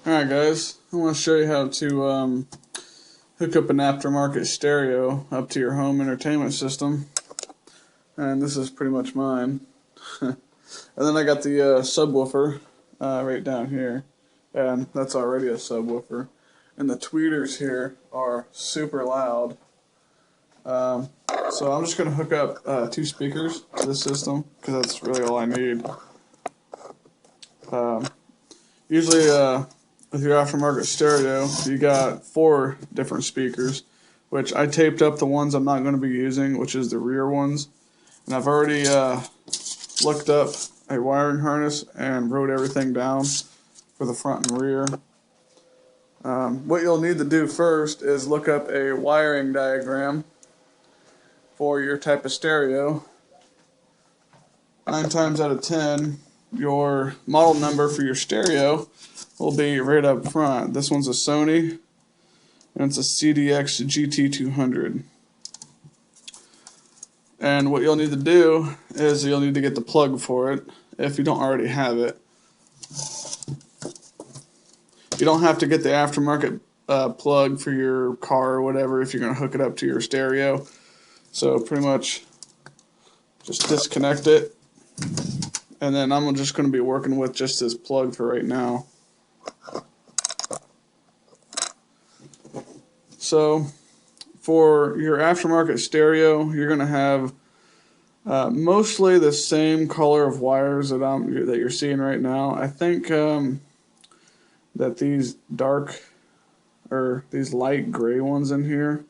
Alright guys, I want to show you how to hook up an aftermarket stereo up to your home entertainment system. And this is pretty much mine. And then I got the subwoofer right down here. And that's already a subwoofer. And the tweeters here are super loud. So I'm just going to hook up two speakers to this system because that's really all I need. Usually with your aftermarket stereo, you got 4 different speakers, which I taped up the ones I'm not going to be using, which is the rear ones. And I've already looked up a wiring harness and wrote everything down for the front and rear. What you'll need to do first is look up a wiring diagram for your type of stereo. 9 times out of 10, your model number for your stereo will be right up front. This one's a Sony, and it's a CDX GT200. And what you'll need to do is you'll need to get the plug for it if you don't already have it. You don't have to get the aftermarket plug for your car or whatever if you're going to hook it up to your stereo. So pretty much just disconnect it. And then I'm just going to be working with just this plug for right now. So for your aftermarket stereo, you're going to have mostly the same color of wires that you're seeing right now. I think that these these light gray ones in here,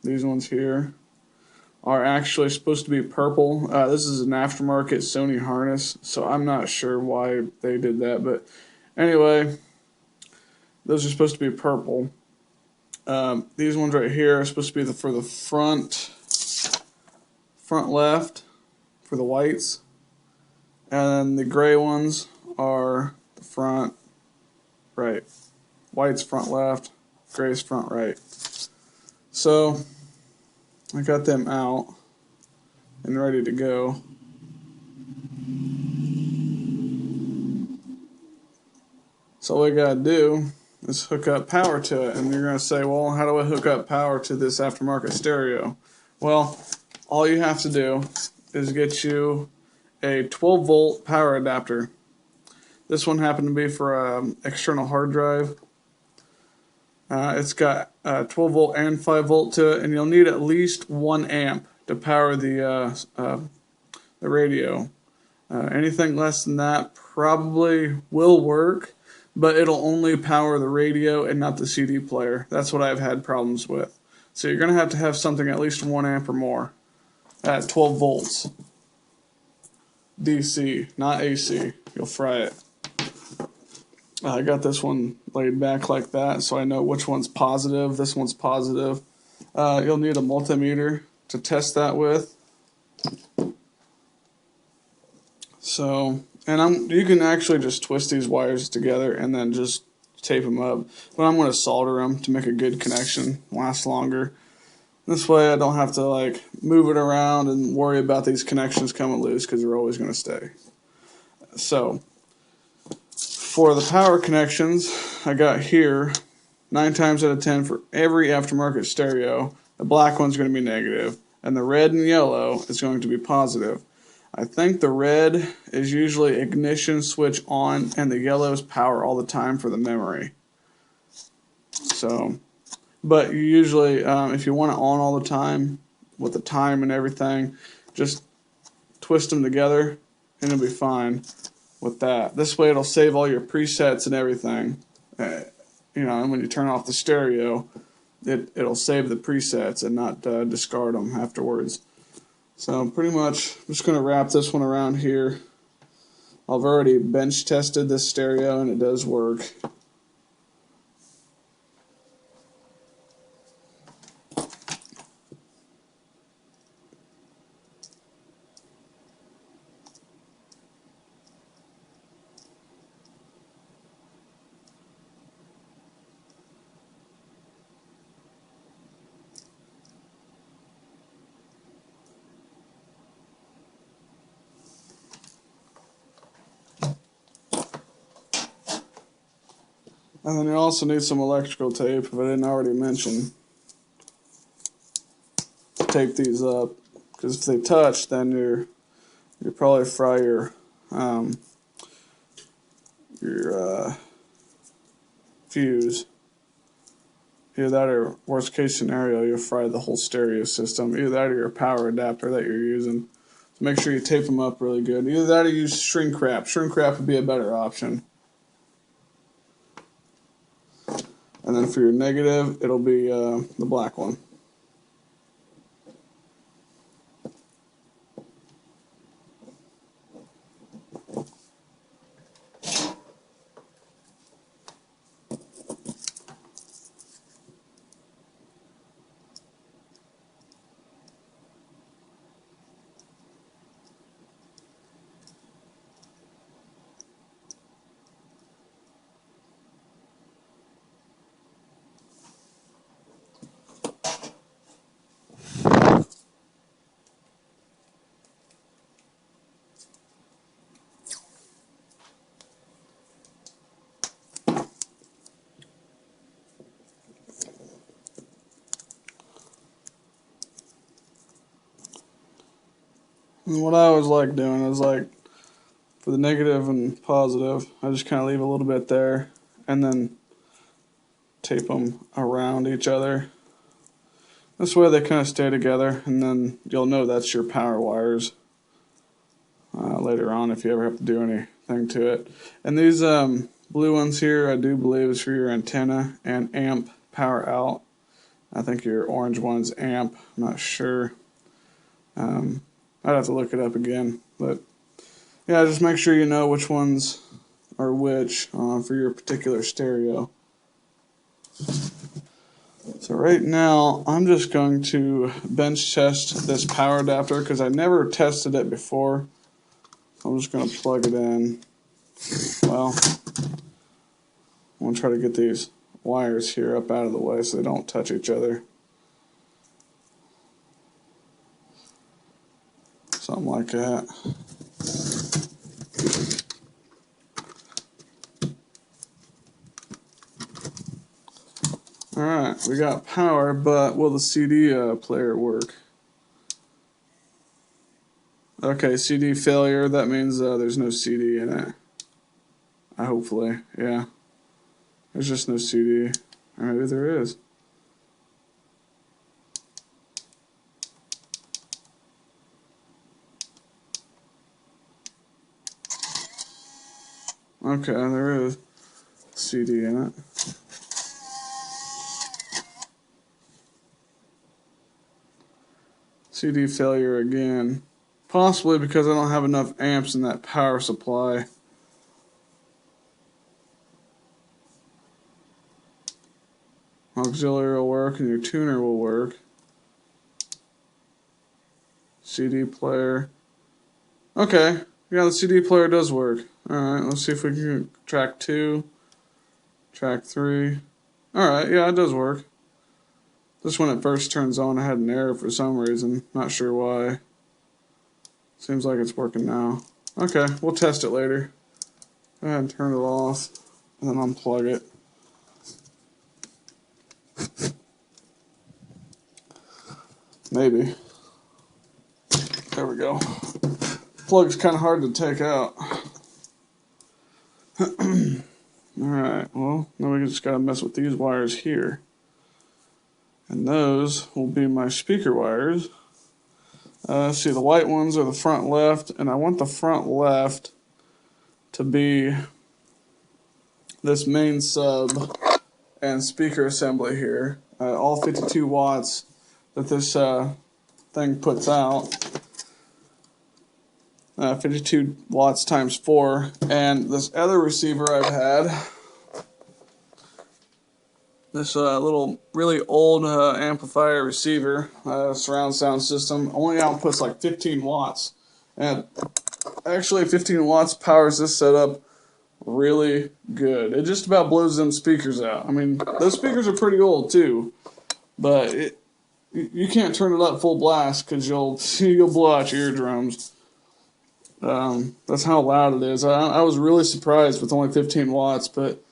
these ones here, are actually supposed to be purple. This is an aftermarket Sony harness, so I'm not sure why they did that, but anyway, those are supposed to be purple. These ones right here are supposed to be for the front left for the whites, and then the gray ones are the front right. White's front left, gray's front right. So I got them out and ready to go. So all we gotta do is hook up power to it. And you're gonna say, well, how do I hook up power to this aftermarket stereo? Well, all you have to do is get you a 12-volt power adapter. This one happened to be for an external hard drive. It's got 12-volt and 5-volt to it, and you'll need at least 1 amp to power the radio. Anything less than that probably will work, but it'll only power the radio and not the CD player. That's what I've had problems with. So you're going to have something at least 1 amp or more at 12 volts. DC, not AC. You'll fry it. I got this one laid back like that, so I know which one's positive. This one's positive. You'll need a multimeter to test that with. So, and you can actually just twist these wires together and then just tape them up. But I'm going to solder them to make a good connection, last longer. This way I don't have to like move it around and worry about these connections coming loose because they're always going to stay. So, for the power connections, I got here 9 times out of 10 for every aftermarket stereo, the black one's going to be negative, and the red and yellow is going to be positive. I think the red is usually ignition switch on, and the yellow is power all the time for the memory. So, but you usually, if you want it on all the time, with the time and everything, just twist them together, and it'll be fine with that. This way it'll save all your presets and everything. And when you turn off the stereo, it'll save the presets and not discard them afterwards. So pretty much I'm just going to wrap this one around here. I've already bench tested this stereo and it does work. And then you also need some electrical tape, if I didn't already mention. Tape these up, because if they touch, then you probably fry your fuse. Either that, or worst case scenario, you'll fry the whole stereo system. Either that or your power adapter that you're using. So make sure you tape them up really good. Either that or use shrink wrap. Shrink wrap would be a better option. And then for your negative, it'll be the black one. And what I always like doing is, like, for the negative and positive, I just kind of leave a little bit there and then tape them around each other. This way they kind of stay together, and then you'll know that's your power wires later on if you ever have to do anything to it. And these blue ones here, I do believe is for your antenna and amp power out. I think your orange one's amp, I'm not sure. I'd have to look it up again, but yeah, just make sure you know which ones are which for your particular stereo. So right now, I'm just going to bench test this power adapter because I never tested it before. I'm just going to plug it in. Well, I'm going to try to get these wires here up out of the way so they don't touch each other. Something like that. Alright, we got power, but will the CD player work? Okay, CD failure, that means there's no CD in it. Hopefully, yeah. There's just no CD. Or maybe there is. Okay, there is CD in it. CD failure again. Possibly because I don't have enough amps in that power supply. Auxiliary will work and your tuner will work. CD player. Okay, yeah, the CD player does work. Alright, let's see if we can track 2, track 3. Alright, yeah, it does work. This when it first turns on, I had an error for some reason. Not sure why. Seems like it's working now. Okay, we'll test it later. Go ahead and turn it off, and then unplug it. Maybe. There we go. Plug's kind of hard to take out. Alright, well, now we just gotta mess with these wires here. And those will be my speaker wires. See, the white ones are the front left, and I want the front left to be this main sub and speaker assembly here. All 52 watts that this thing puts out. 52 watts times 4. And this other receiver I've had, this little really old amplifier receiver, surround sound system, only outputs like 15 watts. And actually 15 watts powers this setup really good. It just about blows them speakers out. I mean, those speakers are pretty old too, but you can't turn it up full blast because you'll blow out your eardrums. That's how loud it is. I was really surprised with only 15 watts, but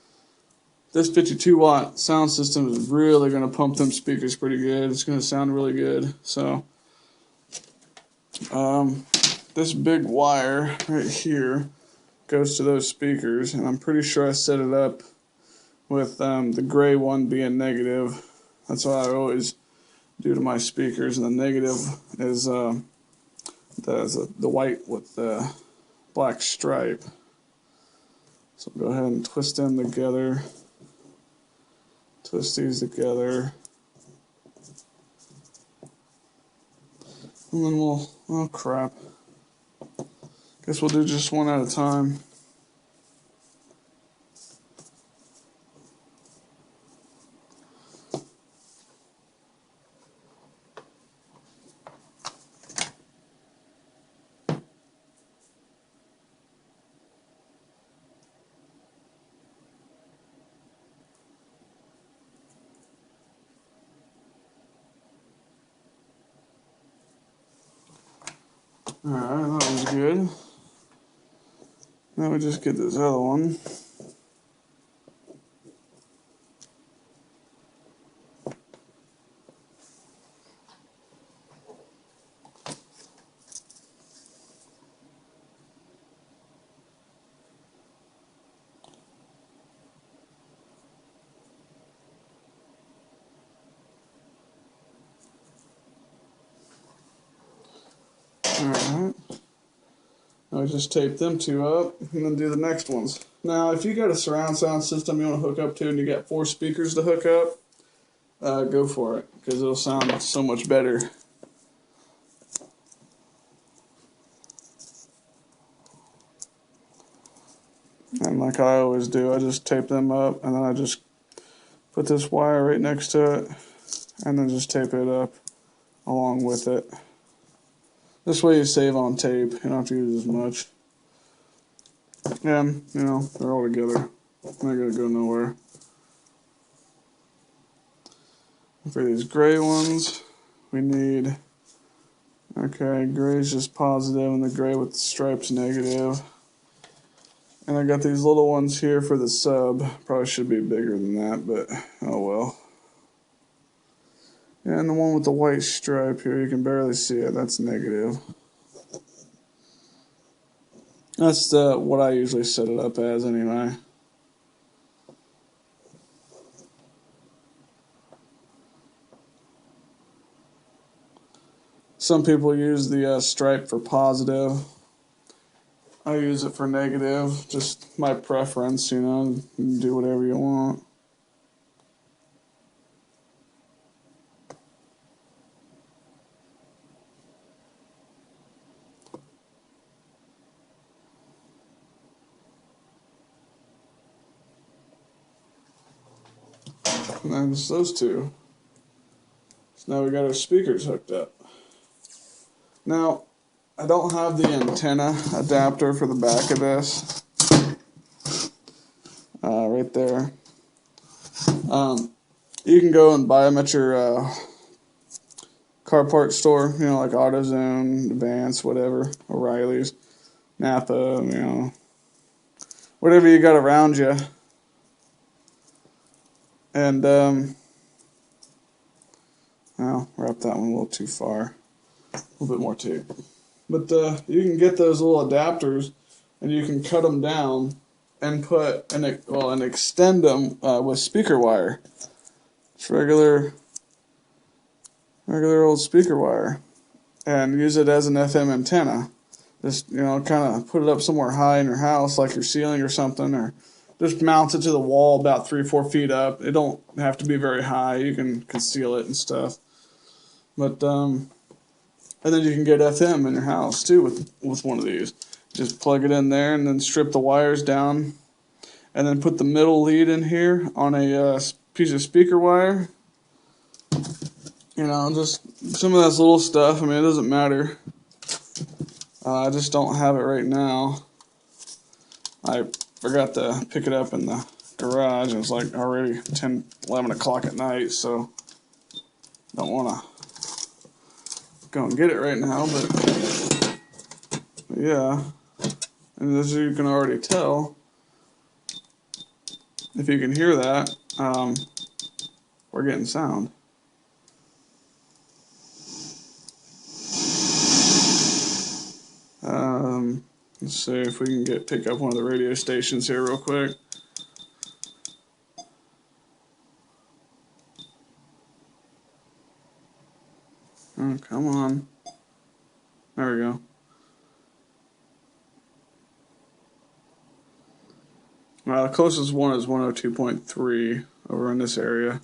this 52-watt sound system is really going to pump them speakers pretty good. It's going to sound really good. So this big wire right here goes to those speakers, and I'm pretty sure I set it up with the gray one being negative. That's what I always do to my speakers, and the negative is the white with the black stripe. So go ahead and twist them together. Twist these together. And then we'll, oh crap. Guess we'll do just one at a time. Alright, that was good. Now we just get this other one. Alright. Now we just tape them two up and then do the next ones. Now, if you got a surround sound system you want to hook up to and you got 4 speakers to hook up, go for it, because it'll sound so much better. And like I always do, I just tape them up and then I just put this wire right next to it and then just tape it up along with it. This way you save on tape, you don't have to use as much. And, you know, they're all together. They're not going to go nowhere. For these gray ones, we need, okay, gray is just positive and the gray with the stripes negative. And I got these little ones here for the sub. Probably should be bigger than that, but oh well. And the one with the white stripe here, you can barely see it, that's negative. That's what I usually set it up as anyway. Some people use the stripe for positive. I use it for negative, just my preference, you know, you can do whatever you want. And then just those two. So now we got our speakers hooked up. Now, I don't have the antenna adapter for the back of this. Right there. You can go and buy them at your car part store, you know, like AutoZone, Advance, whatever, O'Reilly's, Napa, you know, whatever you got around you. And, I'll wrap that one a little too far. A little bit more tape. But you can get those little adapters and you can cut them down and put and extend them with speaker wire. It's regular old speaker wire, and use it as an FM antenna. Just, you know, kind of put it up somewhere high in your house, like your ceiling or something, or just mount it to the wall about 3 or 4 feet up. It don't have to be very high. You can conceal it and stuff. But and then you can get FM in your house too with one of these. Just plug it in there and then strip the wires down, and then put the middle lead in here on a piece of speaker wire. You know, just some of that little stuff. I mean, it doesn't matter. I just don't have it right now. I forgot to pick it up in the garage. It was like already 10, 11 o'clock at night, so don't want to go and get it right now. But yeah, and as you can already tell, if you can hear that, we're getting sound. Let's see if we can pick up one of the radio stations here real quick. Oh, come on. There we go. Well, the closest one is 102.3 over in this area.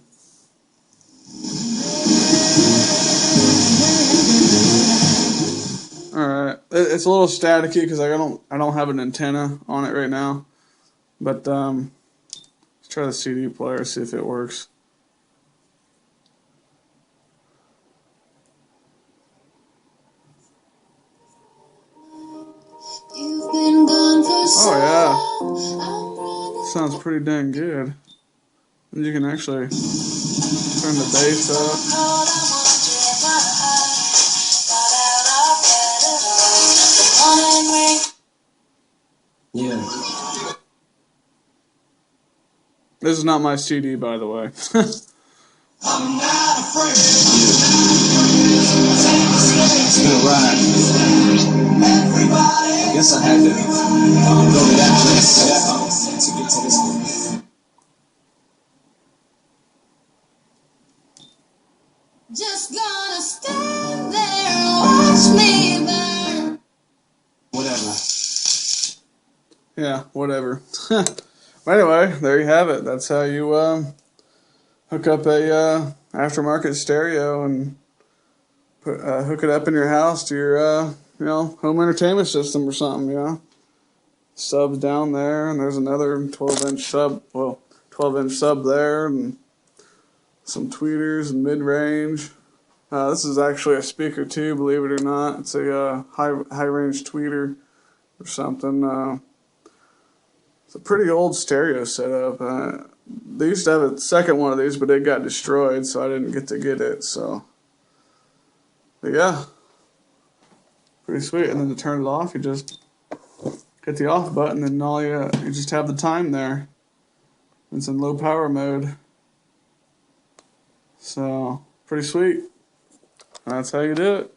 Alright, it's a little staticky because I don't have an antenna on it right now. But let's try the CD player, see if it works. Oh yeah, sounds pretty dang good. And you can actually turn the bass up. Yeah. This is not my CD, by the way. I'm not afraid. It's been a ride. Everybody. I guess I had to go to that place to get to this one. Just gonna stand there and watch me burn. Whatever. Yeah, whatever. Anyway, there you have it. That's how you hook up a aftermarket stereo and hook it up in your house to your home entertainment system or something. Subs down there, and there's another 12-inch sub. Well, 12-inch sub there, and some tweeters and mid-range. This is actually a speaker too, believe it or not. It's a high-range tweeter or something. It's a pretty old stereo setup. They used to have a second one of these, but it got destroyed, so I didn't get to get it. But yeah, pretty sweet. And then to turn it off, you just hit the off button, and all you just have the time there. It's in low power mode. So pretty sweet. That's how you do it.